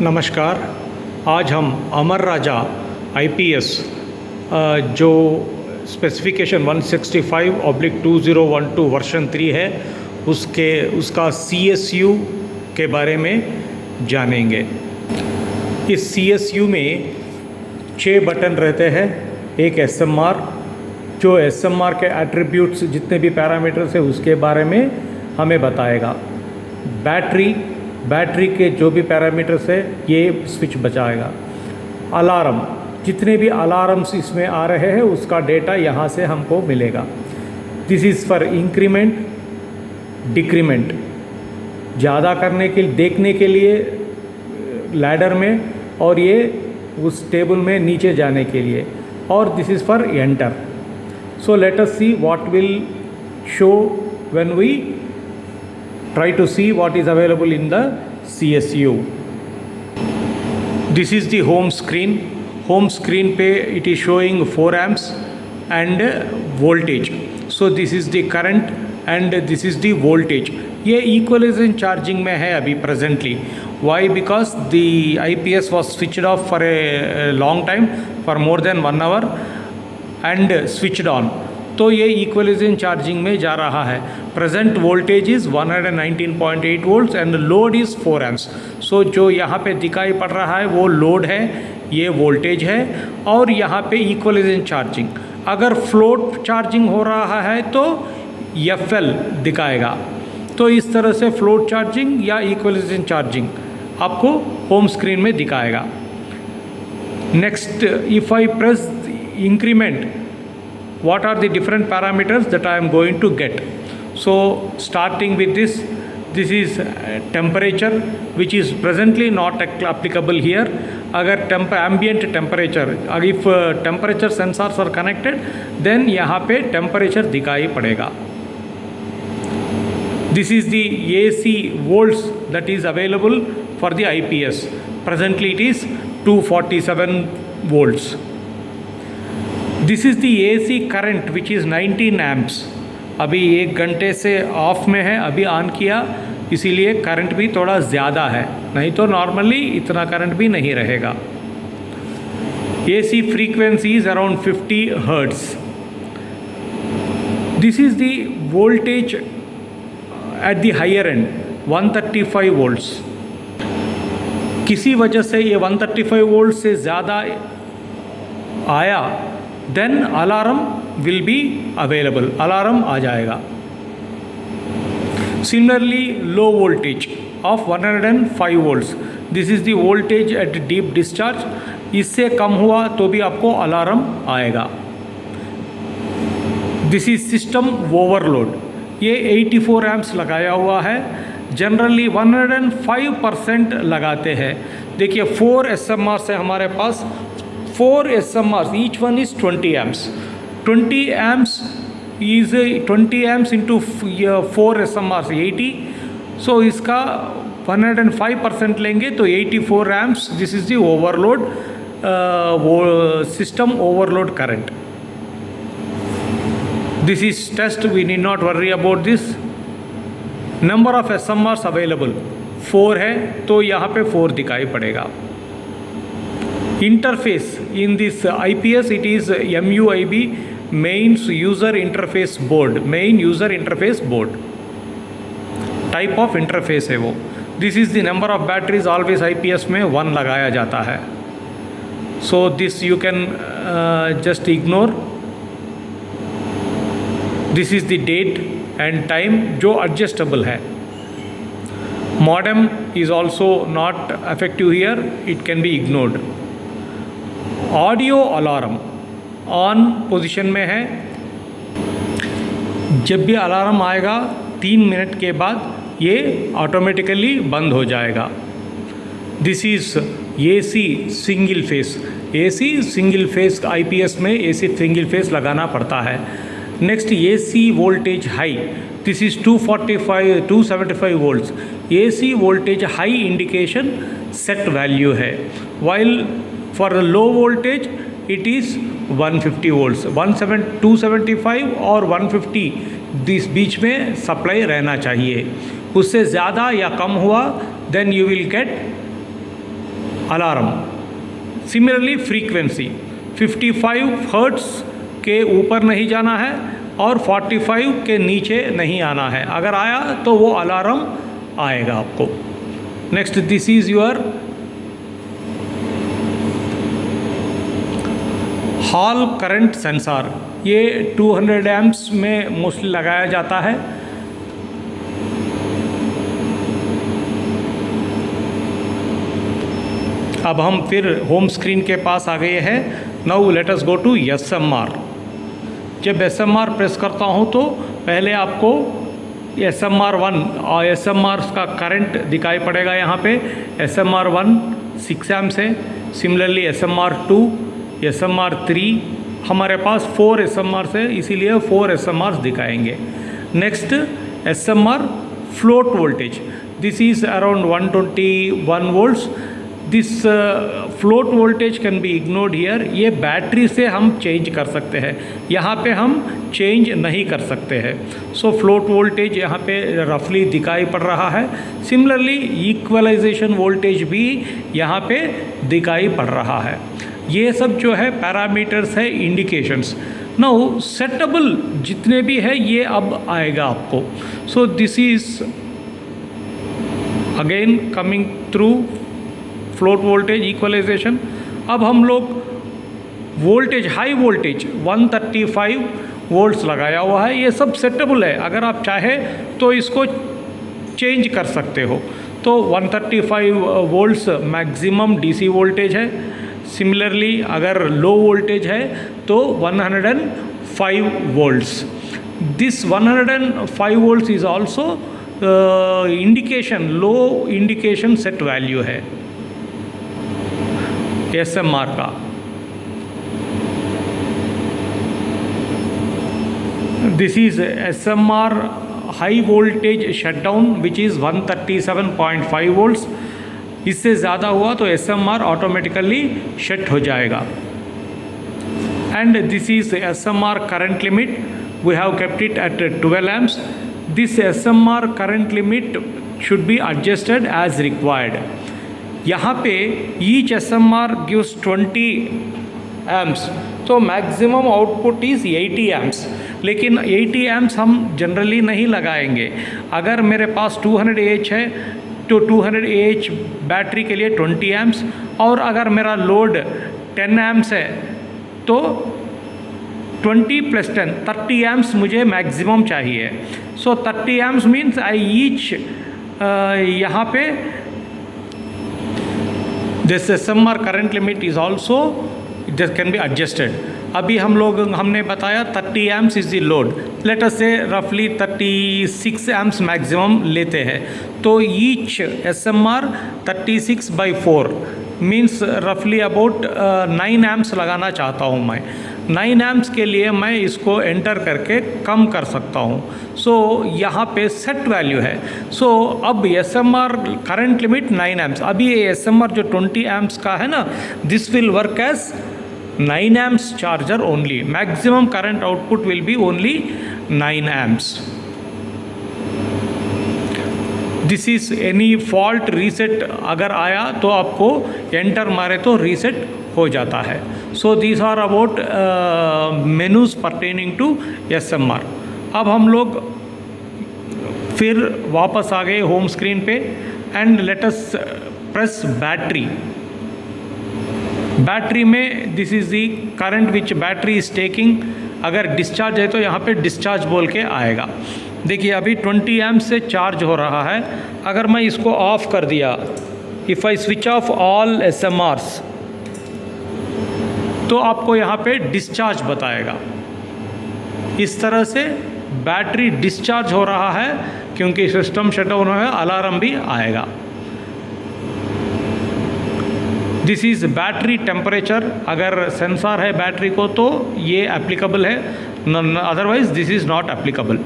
नमस्कार। आज हम अमर राजा आईपीएस जो स्पेसिफिकेशन 165/2012 वर्जन 3 है उसका सीएसयू के बारे में जानेंगे। इस सीएसयू में 6 बटन रहते हैं। एक एसएमआर, जो एसएमआर के एट्रीब्यूट्स जितने भी पैरामीटर्स है उसके बारे में हमें बताएगा। बैटरी के जो भी पैरामीटर्स है ये स्विच बचाएगा। अलार्म, जितने भी अलार्म्स इसमें आ रहे हैं उसका डेटा यहाँ से हमको मिलेगा। This is for increment, decrement, ज़्यादा करने के देखने के लिए लैडर में, और ये उस टेबल में नीचे जाने के लिए, और this is for enter. So let us see what will show when we try to see what is available in the CSU. This is the home screen. Home screen पे it is showing 4 amps and voltage. So this is the current and this is the voltage. ये equivalent charging में है अभी presently. Why? Because the IPS was switched off for a long time, for more than 1 hour and switched on. तो ये equalisation charging में जा रहा है। Present voltage is 119.8 volts and load is 4 amps. So जो यहाँ पे दिखाई पड़ रहा है वो लोड है, ये वोल्टेज है, और यहाँ पे इक्वलाइजेशन चार्जिंग। अगर फ्लोट चार्जिंग हो रहा है तो एफएल दिखाएगा। तो इस तरह से फ्लोट चार्जिंग या इक्वलाइजेशन चार्जिंग आपको होम स्क्रीन में दिखाएगा। Next, if I press increment, what are the different parameters that I am going to get? So starting with this is temperature, which is presently not applicable here. अगर ambient temperature, if temperature sensors are connected, then यहाँ पे temperature दिखाई पड़ेगा। This is the AC volts that is available for the IPS. Presently it is 247 volts. This is the AC current which is 19 amps. अभी 1 घंटे से of में है, अभी ऑन किया, इसीलिए करंट भी थोड़ा ज़्यादा है, नहीं तो नॉर्मली इतना करंट भी नहीं रहेगा। AC frequency is around 50 hertz. This is the voltage at the higher end 135 volts. किसी वजह से ये 135 वोल्ट से ज़्यादा आया, then alarm will be available, alarm आ जाएगा। Similarly, low voltage of 105 volts, this is the voltage at deep discharge। इससे कम हुआ तो भी आपको अलार्म आएगा। This is system overload, ये 84 amps लगाया हुआ है। जनरली 105% लगाते हैं। देखिए 4 SMR से हमारे पास 4 SMRs, each one is 20 amps. 20 amps is 20 amps into 4 SMRs 80. So इसका 105% लेंगे तो 84 amps. This is the overload, system overload current. This is test, we need not worry about this. Number of SMRs available 4 है तो यहाँ पे 4 दिखाई पड़ेगा। Interface in this IPS, it is MUIB, Mains User Interface Board, Main User Interface Board type of interface है वो। This is the number of batteries, always IPS में 1 लगाया जाता है। So this you can just ignore। This is the date and time जो adjustable है। Modem is also not effective here, it can be ignored। Audio alarm on position में है। जब भी अलार्म आएगा 3 मिनट के बाद ये ऑटोमेटिकली बंद हो जाएगा। This is AC single phase. AC single phase IPS में AC सिंगल फेस लगाना पड़ता है। Next, AC voltage high, this is 275 volts. AC voltage high indication set value है, while for the low voltage it is 150 volts। 275 और 150 इस बीच में supply रहना चाहिए। उससे ज़्यादा या कम हुआ then you will get alarm. Similarly frequency 55 hertz के ऊपर नहीं जाना है और 45 के नीचे नहीं आना है, अगर आया तो वो अलार्म आएगा आपको। Next, this is your hall current sensor. ये 200 एम्प्स में मोस्टली लगाया जाता है। अब हम फिर होम स्क्रीन के पास आ गए हैं। Now let us go to SMR। जब SMR प्रेस करता हूँ तो पहले आपको SMR1 और SMR का करंट दिखाई पड़ेगा। यहाँ पे SMR1 6 एम्प्स है। सिमिलरली SMR2, SMR3, हमारे पास 4 SMRs है, इसीलिए 4 SMRs दिखाएंगे। Next, SMR float voltage, this is around 121 volts. This float voltage can be ignored here. ये बैटरी से हम चेंज कर सकते हैं, यहाँ पे हम चेंज नहीं कर सकते हैं। सो फ्लोट वोल्टेज यहाँ पे रफली दिखाई पड़ रहा है। सिमिलरली इक्वलाइजेशन वोल्टेज भी यहाँ पे दिखाई पड़ रहा है। ये सब जो है पैरामीटर्स है, इंडिकेशंस। नाउ सेटेबल जितने भी है ये अब आएगा आपको। So this is again coming through float voltage equalisation. अब हम लोग वोल्टेज, हाई वोल्टेज 135 वोल्ट्स लगाया हुआ है। ये सब सेटेबल है, अगर आप चाहें तो इसको चेंज कर सकते हो। तो 135 वोल्ट्स मैक्सिमम DC वोल्टेज है। सिमिलरली अगर लो वोल्टेज है तो 105 volts. This 105 volts is also indication, low indication set value है SMR का। This is SMR high voltage shutdown which is 137.5 volts. इससे ज़्यादा हुआ तो SMR ऑटोमेटिकली शट हो जाएगा। And this is SMR current limit, we have kept it at 12 amps. This SMR current limit should be adjusted as required. यहाँ पे each SMR gives 20 amps, तो maximum output is 80 amps. लेकिन 80 amps हम generally नहीं लगाएंगे। अगर मेरे पास 200 AH है तो 200 AH बैटरी के लिए 20 एम्प्स, और अगर मेरा लोड 10 एम्प्स है तो 20 + 10 30 एम्प्स मुझे मैक्सिमम चाहिए। सो 30 एम्प्स मीन्स आई ईच यहाँ पे this SMR current limit is also this can be adjusted. अभी हमने बताया 30 amps is the load, let us से रफली 36 एम्प्स मैक्सिमम लेते हैं। तो ईच SMR 36/4 मीन्स रफली अबाउट 9 एम्प्स लगाना चाहता हूँ मैं। 9 एम्प्स के लिए मैं इसको एंटर करके कम कर सकता हूँ। सो यहाँ पे सेट वैल्यू है। सो अब SMR करंट लिमिट 9 एम्प्स। अभी ये SMR जो 20 एम्प्स का है ना, this will work as 9 amps charger only. Maximum current output will be only 9 amps. This is any fault reset अगर आया तो आपको एंटर मारे तो रीसेट हो जाता है। So these are about menus pertaining to SMR। अब हम लोग फिर वापस आ गए होम स्क्रीन पे and let us press battery. Battery में this is the current which battery is taking. अगर डिस्चार्ज है तो यहाँ पे डिस्चार्ज बोल के आएगा। देखिए अभी 20 एम्प से चार्ज हो रहा है। अगर मैं इसको ऑफ कर दिया, if I switch off all SMRs, तो आपको यहाँ पे डिस्चार्ज बताएगा। इस तरह से बैटरी डिस्चार्ज हो रहा है, क्योंकि सिस्टम शटडाउन है, अलार्म भी आएगा। This is battery temperature. अगर सेंसर है बैटरी को तो ये एप्लीकेबल है, otherwise this is not applicable.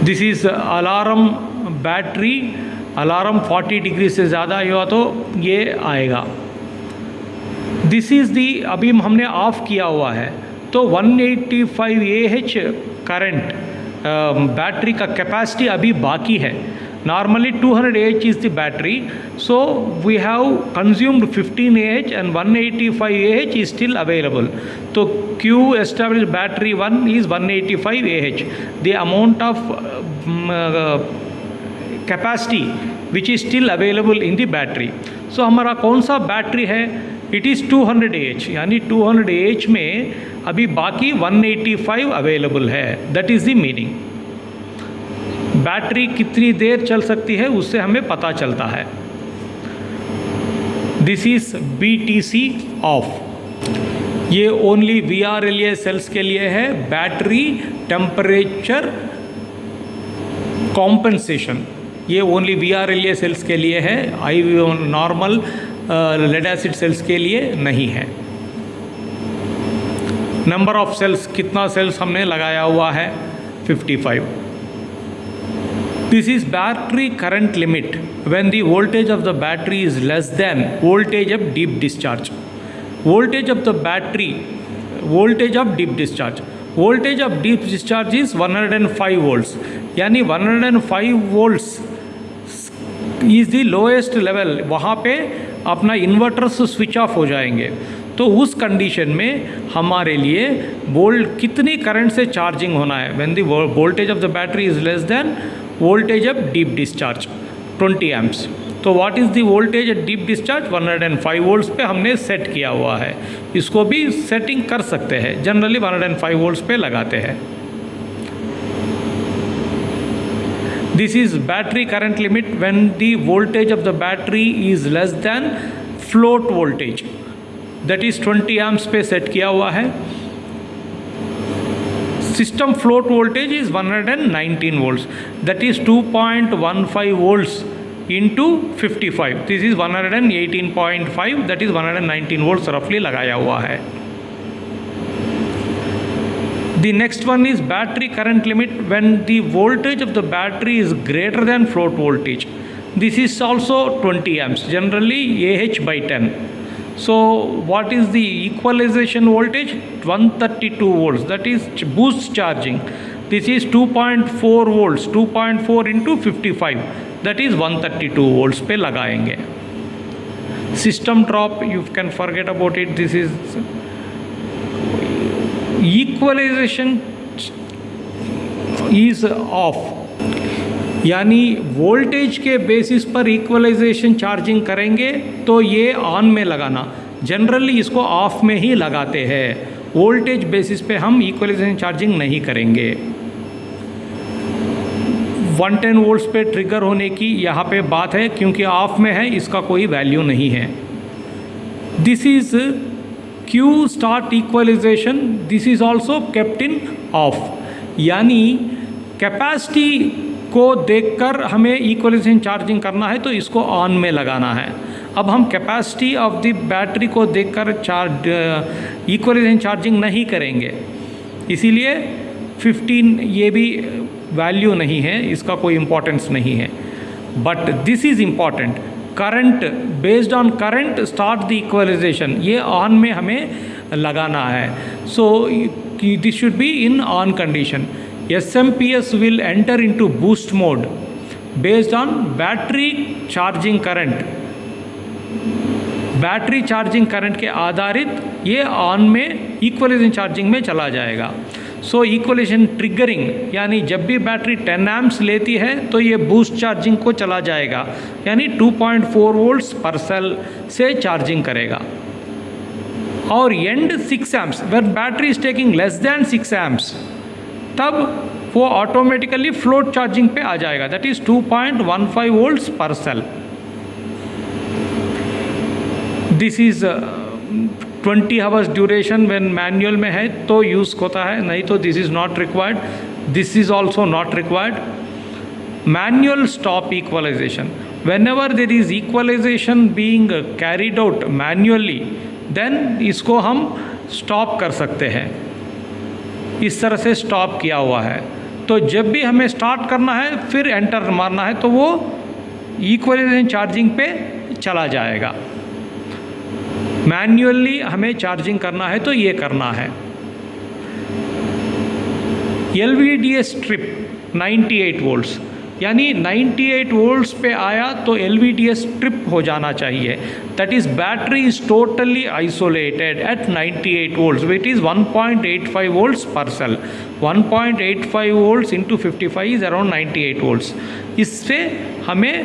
This is alarm battery. Alarm 40 degree से ज़्यादा हुआ तो ये आएगा। दिस इज़ दी, अभी हमने ऑफ किया हुआ है तो 185 AH करंट बैटरी का कैपेसिटी अभी बाकी है। Normally 200 Ah is the battery, so we have consumed 15 Ah and 185 Ah is still available. So Q established battery 1 is 185 Ah. The amount of capacity which is still available in the battery. So हमारा कौन सा battery है? It is 200 Ah, यानी 200 Ah में अभी बाकी 185 available है. That is the meaning. Battery कितनी देर चल सकती है उससे हमें पता चलता है. This is BTC of. ये ओनली VRLA सेल्स के लिए है. बैटरी टेम्परेचर कॉम्पनसेशन ये ओनली VRLA सेल्स के लिए है. नॉर्मल लेड एसिड सेल्स के लिए नहीं है. नंबर ऑफ सेल्स, कितना सेल्स हमने लगाया हुआ है? 55. This is battery current limit when the voltage of the battery is less than voltage of deep discharge. Voltage of the battery, voltage of deep discharge, voltage of deep discharge is 105 volts, यानी 105 volts is the lowest level. वहाँ पे अपना inverters switch off हो जाएंगे. तो उस condition में हमारे लिए कितनी करंट से चार्जिंग होना है? When the voltage of the battery is less than voltage of deep discharge 20 amps. तो what is the voltage at deep discharge? 105 volts पे हमने सेट किया हुआ है. इसको भी सेटिंग कर सकते हैं. जनरली 105 वोल्ट्स पे लगाते हैं. This is battery current limit when the voltage of the battery is less than float voltage. That is 20 amps पे सेट किया हुआ है. System float voltage is 119 volts. That is 2.15 volts into 55. This is 118.5. That is 119 volts roughly लगाया हुआ है. The next one is battery current limit when the voltage of the battery is greater than float voltage. This is also 20 amps, generally AH by 10. So what is the equalization voltage? 132 volts. That is boost charging. This is 2.4 volts. 2.4 into 55. That is 132 volts पे लगाएंगे. System drop, you can forget about it. This is equalisation is off, यानी voltage के basis पर equalisation charging करेंगे तो ये on में लगाना. जनरली इसको ऑफ में ही लगाते हैं. वोल्टेज बेसिस पे हम इक्वलाइजेशन चार्जिंग नहीं करेंगे. 110 वोल्ट्स पे ट्रिगर होने की यहाँ पे बात है, क्योंकि ऑफ में है इसका कोई वैल्यू नहीं है. This is Q start equalization. This is also kept in off. यानी कैपेसिटी को देखकर हमें इक्वलाइजेशन चार्जिंग करना है तो इसको ऑन में लगाना है. अब हम कैपेसिटी ऑफ द बैटरी को देखकर इक्वलाइजेशन चार्जिंग नहीं करेंगे, इसीलिए 15 ये भी वैल्यू नहीं है, इसका कोई इम्पोर्टेंस नहीं है. But this is important. Current, based on current start the equalisation, ये ऑन में हमें लगाना है. So this should be in on condition. SMPS will enter into boost mode based on battery charging current. Battery charging current के आधारित ये on में equalisation charging में चला जाएगा. सो इक्वलाइजेशन ट्रिगरिंग, यानी जब भी बैटरी 10 एम्प्स लेती है तो ये बूस्ट चार्जिंग को चला जाएगा, यानी 2.4 वोल्ट्स पर सेल से चार्जिंग करेगा. और end 6 amps, when battery is taking less than 6 amps, तब वो ऑटोमेटिकली फ्लोट चार्जिंग पे आ जाएगा. दैट इज 2.15 वोल्ट्स पर cell. This is 20 hours duration when manual में है तो यूज़ होता है, नहीं तो this is not required. This is also not required. Manual stop equalisation, whenever there is equalisation being carried out manually, then इसको हम स्टॉप कर सकते हैं. इस तरह से स्टॉप किया हुआ है. तो जब भी हमें स्टार्ट करना है फिर एंटर मारना है तो वो इक्वलाइजेशन चार्जिंग पे चला जाएगा. मैन्युअली हमें चार्जिंग करना है तो ये करना है. LVDS स्ट्रिप 98 वोल्ट्स, यानी 98 वोल्ट्स पे आया तो LVDS ट्रिप हो जाना चाहिए. That is battery is totally isolated at 98 volts, which is 1.85 volts पर cell. 1.85 volts into 55 is around 98 volts. इससे हमें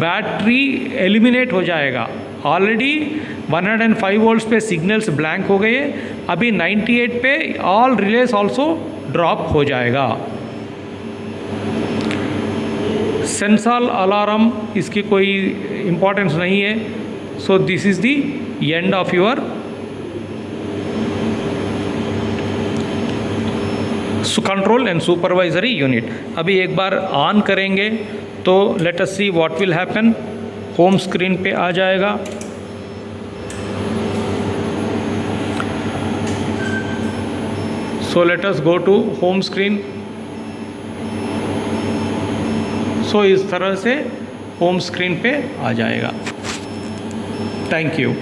बैटरी एलिमिनेट हो जाएगा. ऑलरेडी 105 वोल्ट्स पे सिग्नल्स ब्लैंक हो गए, अभी 98 पे ऑल रिलेस ऑल्सो ड्रॉप हो जाएगा. सेंसर अलार्म इसकी कोई इम्पोर्टेंस नहीं है. So this is the end of your control and supervisory unit. अभी एक बार ऑन करेंगे तो let us see what will happen. Home screen पे आ जाएगा. So let us go to home screen. So इस तरह से होम स्क्रीन पे आ जाएगा. Thank you.